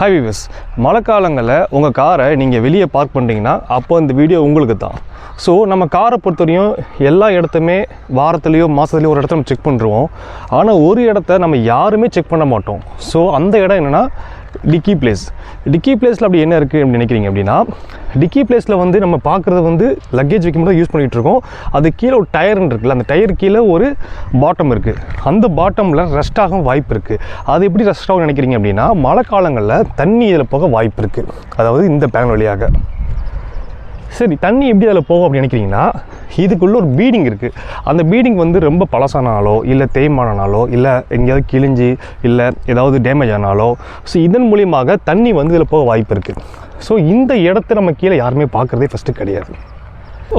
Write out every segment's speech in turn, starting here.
Hi viewers, மழை காலங்களில் உங்கள் காரை நீங்கள் வெளியே பார்க் பண்ணுறீங்கன்னா அப்போ இந்த வீடியோ உங்களுக்கு தான். ஸோ நம்ம காரை பொறுத்தவரையும் எல்லா இடத்துமே வாரத்துலேயோ மாதத்துலேயோ ஒரு இடத்த நம்ம செக் பண்ணுறோம். ஆனால் ஒரு இடத்த நம்ம யாருமே செக் பண்ண மாட்டோம். ஸோ அந்த இடம் என்னென்னா டிக்கி பிளேஸ். டிக்கி பிளேஸில் அப்படி என்ன இருக்குது அப்படின்னு நினைக்கிறீங்க அப்படின்னா, டிக்கி பிளேஸில் வந்து நம்ம பார்க்குறது வந்து லக்கேஜ் வைக்கும்போது யூஸ் பண்ணிகிட்ருக்கோம். அது கீழே ஒரு டயர்னு இருக்குல்ல, அந்த டயர் கீழே ஒரு பாட்டம் இருக்குது. அந்த பாட்டமில் ரெஸ்ட் ஆகும் வாய்ப்பு இருக்குது. அது எப்படி ரெஸ்ட் ஆகும் நினைக்கிறீங்க அப்படின்னா, மழை காலங்களில் தண்ணி இதில் போக வாய்ப்பு இருக்குது. அதாவது இந்த பேனல் வழியாக. சரி, தண்ணி எப்படி அதில் போகும் அப்படின்னு நினைக்கிறீங்கன்னா, இதுக்குள்ளே ஒரு பீடிங் இருக்குது. அந்த பீடிங் வந்து ரொம்ப பழசானாலோ இல்லை தேய்மானாலோ இல்லை எங்கேயாவது கிழிஞ்சி இல்லை ஏதாவது டேமேஜ் ஆனாலோ ஸோ இதன் மூலியமாக தண்ணி வந்து இதில் போக வாய்ப்பு இருக்குது. ஸோ இந்த இடத்த நம்ம கீழே யாருமே பார்க்குறதே ஃபஸ்ட்டு கிடையாது.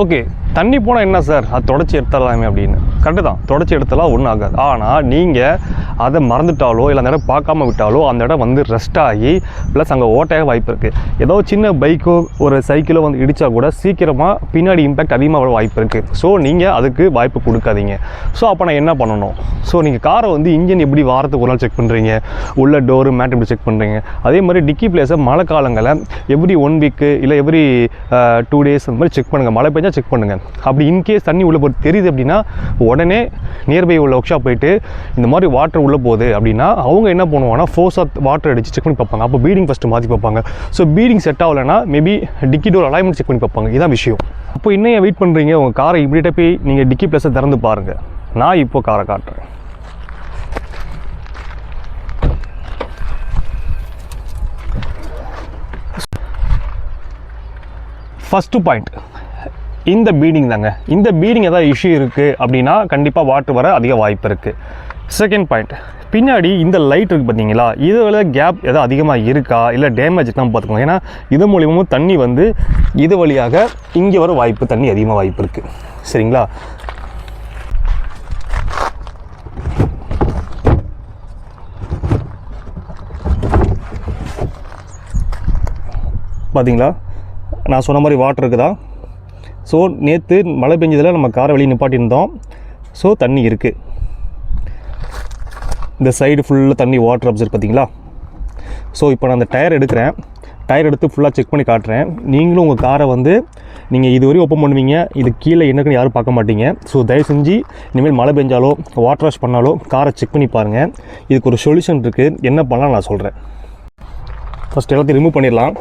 ஓகே, தண்ணி போனால் என்ன சார், அது தொடச்சி எடுத்துடலாமே அப்படின்னு. கரெக்டு தான், தொடச்சி எடுத்தாலும் ஒன்றும் ஆகாது. ஆனால் நீங்கள் அதை மறந்துட்டாலோ இல்லை அந்த இடம் பார்க்காம விட்டாலோ அந்த இடம் வந்து ரெஸ்ட் ஆகி ப்ளஸ் அங்கே ஓட்டையாக வாய்ப்பு இருக்குது. ஏதோ சின்ன பைக்கோ ஒரு சைக்கிளோ வந்து இடித்தா கூட சீக்கிரமாக பின்னாடி இம்பேக்ட் அதிகமாக வர வாய்ப்பு இருக்குது. ஸோ நீங்கள் அதுக்கு வாய்ப்பு கொடுக்காதீங்க. ஸோ அப்போ நான் என்ன பண்ணணும்? ஸோ நீங்கள் காரை வந்து இன்ஜின் எப்படி வாரத்துக்கு ஒரு நாள் செக் பண்ணுறீங்க, உள்ள டோரு மேட் எப்படி செக் பண்ணுறீங்க, அதே மாதிரி டிக்கி பிளேஸை மழை காலங்களில் எவ்ரி 1 வீக்கு இல்லை எவ்ரி 2 டேஸ் அந்த மாதிரி செக் பண்ணுங்கள். மழை பெஞ்சா செக் பண்ணுங்கள். அப்படி இன்கேஸ் தண்ணி உள்ளே போட்டு தெரியுது அப்படின்னா உடனே நியர்பை உள்ள ஒர்க் ஷாப் போயிட்டு இந்த மாதிரி வாட்டர் உள்ளே போகுது அப்படின்னா அவங்க என்ன பண்ணுவாங்கன்னா ஃபோர்ஸாக வாட்டர் அடித்து செக் பண்ணி பார்ப்பாங்க. அப்போ பீடிங் ஃபஸ்ட்டு மாற்றி பார்ப்பாங்க. ஸோ பீடிங் செட் ஆகலைன்னா மேபி டிக்கி டோர் அலைன்மெண்ட் செக் பண்ணி பார்ப்பாங்க. இதான் விஷயம். அப்போ இன்னும் வெயிட் பண்ணுறீங்க? உங்கள் காரை இப்படிகிட்ட போய் நீங்கள் டிக்கி ப்ளஸை திறந்து பாருங்கள். நான் இப்போ காரை காட்டுறேன். ஃபஸ்ட்டு பாயிண்ட் இந்த பீடிங் தாங்க. இந்த பீடிங் ஏதாவது இஷ்யூ இருக்குது அப்படின்னா கண்டிப்பாக வாட்டர் வர அதிக வாய்ப்பு இருக்குது. செகண்ட் பாயிண்ட், பின்னாடி இந்த லைட் இருக்குது பார்த்தீங்களா, இதில் கேப் எதாவது அதிகமாக இருக்கா இல்லை டேமேஜ் இருக்கான்னு பார்த்துக்கோங்க. ஏன்னா இது மூலியமும் தண்ணி வந்து இது வழியாக இங்கே வர வாய்ப்பு, தண்ணி அதிகமாக வாய்ப்பு இருக்குது. சரிங்களா? பார்த்தீங்களா, நான் சொன்ன மாதிரி வாட்டர் இருக்குதா? ஸோ நேற்று மழை பெஞ்சதில் நம்ம காரை வெளியே நிப்பாட்டியிருந்தோம். ஸோ தண்ணி இருக்குது. இந்த சைடு ஃபுல்லாக தண்ணி வாட்டர் அப்சர்வ் பார்த்தீங்களா? ஸோ இப்போ நான் அந்த டயர் எடுக்கிறேன். டயர் எடுத்து ஃபுல்லாக செக் பண்ணி காட்டுறேன். நீங்களும் உங்கள் காரை வந்து நீங்கள் இதுவரையும் ஓப்பன் பண்ணுவீங்க, இது கீழே என்னக்குன்னு யாரும் பார்க்க மாட்டீங்க. ஸோ தயவு செஞ்சு இனிமேல் மழை பெஞ்சாலோ வாட்டர் வாஷ் பண்ணாலோ காரை செக் பண்ணி பாருங்கள். இதுக்கு ஒரு சொல்யூஷன் இருக்குது. என்ன பண்ணலாம் நான் சொல்கிறேன். ஃபஸ்ட் எல்லாத்தையும் ரிமூவ் பண்ணிடலாம்.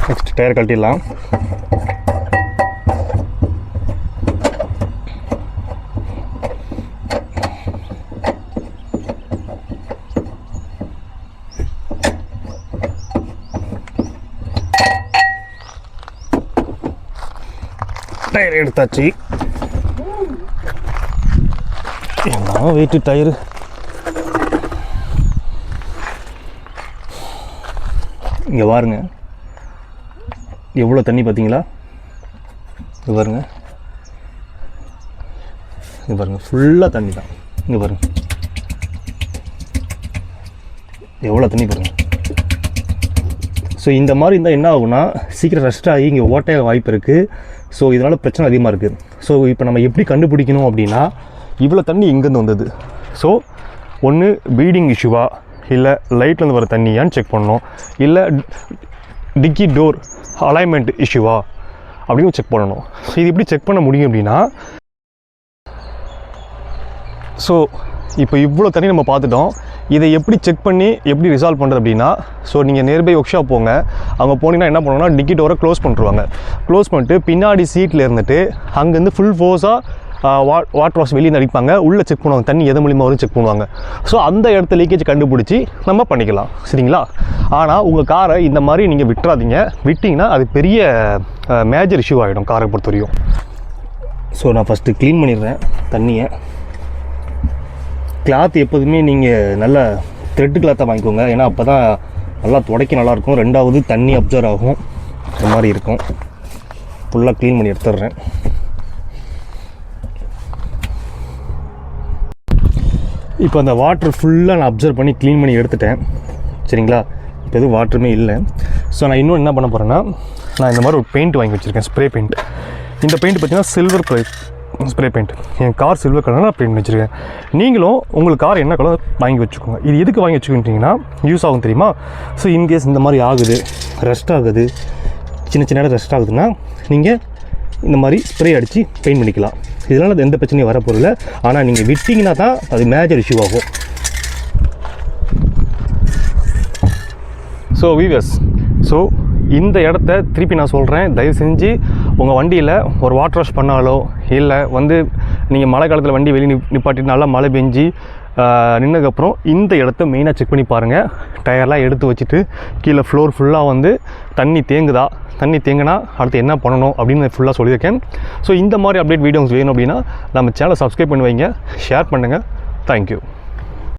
Next tier கழட்டிடலாம். டயர் எடுத்தாச்சு. என்ன வெயிட்டு டயரு. இங்கே பாருங்க எவ்வளோ தண்ணி பார்த்தீங்களா? இது பாருங்க, இது பாருங்க, ஃபுல்லாக தண்ணி தான். இங்கே பாருங்க எவ்வளோ தண்ணி பாருங்க. ஸோ இந்த மாதிரி இருந்தால் என்ன ஆகும்னா சீக்கிரம் ரெஸ்ட் ஆகி இங்கே ஓட்டைய வாய்ப்பு இருக்குது. ஸோ இதனால் பிரச்சனை அதிகமாக இருக்குது. ஸோ இப்போ நம்ம எப்படி கண்டுபிடிக்கணும் அப்படின்னா, இவ்வளோ தண்ணி எங்கேருந்து வந்தது? ஸோ ஒன்று பீடிங் இஷ்யூவா இல்லை லைட்லேருந்து வர தண்ணியான்னு செக் பண்ணணும். இல்லை டிக்கி டோர் அலைன்மெண்ட் இஷ்யூவா அப்படின்னு செக் பண்ணணும். ஸோ இது எப்படி செக் பண்ண முடியும் அப்படின்னா, ஸோ இப்போ இவ்வளோ தண்ணி நம்ம பார்த்துட்டோம். இதை எப்படி செக் பண்ணி எப்படி ரிசால்வ் பண்ணுறது அப்படின்னா, ஸோ நீங்கள் நியர்பை ஒர்க் ஷாப் போங்க. அவங்க போனீங்கன்னா என்ன பண்ணுவாங்கன்னா டிக்கி டோரை க்ளோஸ் பண்ணிட்டுருவாங்க. க்ளோஸ் பண்ணிட்டு பின்னாடி சீட்டில் இருந்துட்டு அங்கேருந்து ஃபுல் ஃபோர்ஸாக வாட்டர் வாஷ் வெளியே நடிப்பாங்க. உள்ளே செக் பண்ணுவாங்க, தண்ணி எது மூலியமாக வரும் செக் பண்ணுவாங்க. ஸோ அந்த இடத்த லீக்கேஜ் கண்டுபிடிச்சி நம்ம பண்ணிக்கலாம். சரிங்களா? ஆனால் உங்கள் காரை இந்த மாதிரி நீங்கள் விட்டுறாதீங்க. விட்டிங்கன்னா அது பெரிய மேஜர் இஷ்யூ ஆகிடும் காரை பொறுத்தவரையும். ஸோ நான் ஃபஸ்ட்டு க்ளீன் பண்ணிடுறேன் தண்ணியை. கிளாத் எப்போதுமே நீங்கள் நல்ல த்ரெட்டு கிளாத்தாக வாங்கிக்கோங்க. ஏன்னா அப்போ தான் நல்லா துடைக்க நல்லாயிருக்கும். ரெண்டாவது தண்ணி அப்சர்வ் ஆகும். இந்த மாதிரி இருக்கும். ஃபுல்லாக க்ளீன் பண்ணி எடுத்துடுறேன். இப்போ அந்த வாட்டர் ஃபுல்லாக நான் அப்சர்வ் பண்ணி க்ளீன் பண்ணி எடுத்துட்டேன். சரிங்களா? இப்போ எதுவும் வாட்டருமே இல்லை. ஸோ நான் இன்னும் என்ன பண்ண போகிறேன்னா, நான் இந்த மாதிரி ஒரு பெயிண்ட் வாங்கி வச்சுருக்கேன், ஸ்ப்ரே பெயிண்ட். இந்த பெயிண்ட் பார்த்தீங்கன்னா சில்வர் ஸ்ப்ரே பெயிண்ட். என் கார் சில்வர் கலரில் நான் பெயிண்ட் வச்சுருக்கேன். நீங்களும் உங்களுக்கு கார் என்ன கலர் வாங்கி வச்சுக்கோங்க. இது எதுக்கு வாங்கி வச்சுக்கிட்டிங்கன்னா யூஸ் ஆகும் தெரியுமா? ஸோ இன்கேஸ் இந்த மாதிரி ஆகுது, ரெஸ்ட் ஆகுது, சின்ன சின்ன ரெஸ்ட் ஆகுதுன்னா நீங்கள் இந்த மாதிரி ஸ்ப்ரே அடித்து பெயிண்ட் பண்ணிக்கலாம். இதனால் அது எந்த பிரச்சனையும் வரப்போதில்லை. ஆனால் நீங்கள் விட்டிங்கன்னா தான் அது மேஜர் இஷ்யூ ஆகும். ஸோ வீவர்ஸ், ஸோ இந்த இடத்த திருப்பி நான் சொல்கிறேன், தயவு செஞ்சு உங்கள் வண்டியில் ஒரு வாட்டர் வாஷ் பண்ணாலோ இல்லை நீங்கள் மழை காலத்தில் வண்டி வெளியே நிப்பாட்டிட்டு நல்லா மழை பெஞ்சு நின்னதுக்கப்புறம் இந்த இடத்த மெயினாக செக் பண்ணி பாருங்கள். டயர்லாம் எடுத்து வச்சுட்டு கீழே ஃப்ளோர் ஃபுல்லாக தண்ணி தேங்கினா அடுத்து என்ன பண்ணணும் அப்படின்னு ஃபுல்லாக சொல்லியிருக்கேன். ஸோ இந்த மாதிரி அப்டேட் வீடியோஸ் வேணும் அப்படின்னா நம்ம சேனலை சப்ஸ்கிரைப் பண்ணி வைங்க, ஷேர் பண்ணுங்கள். தேங்க்யூ.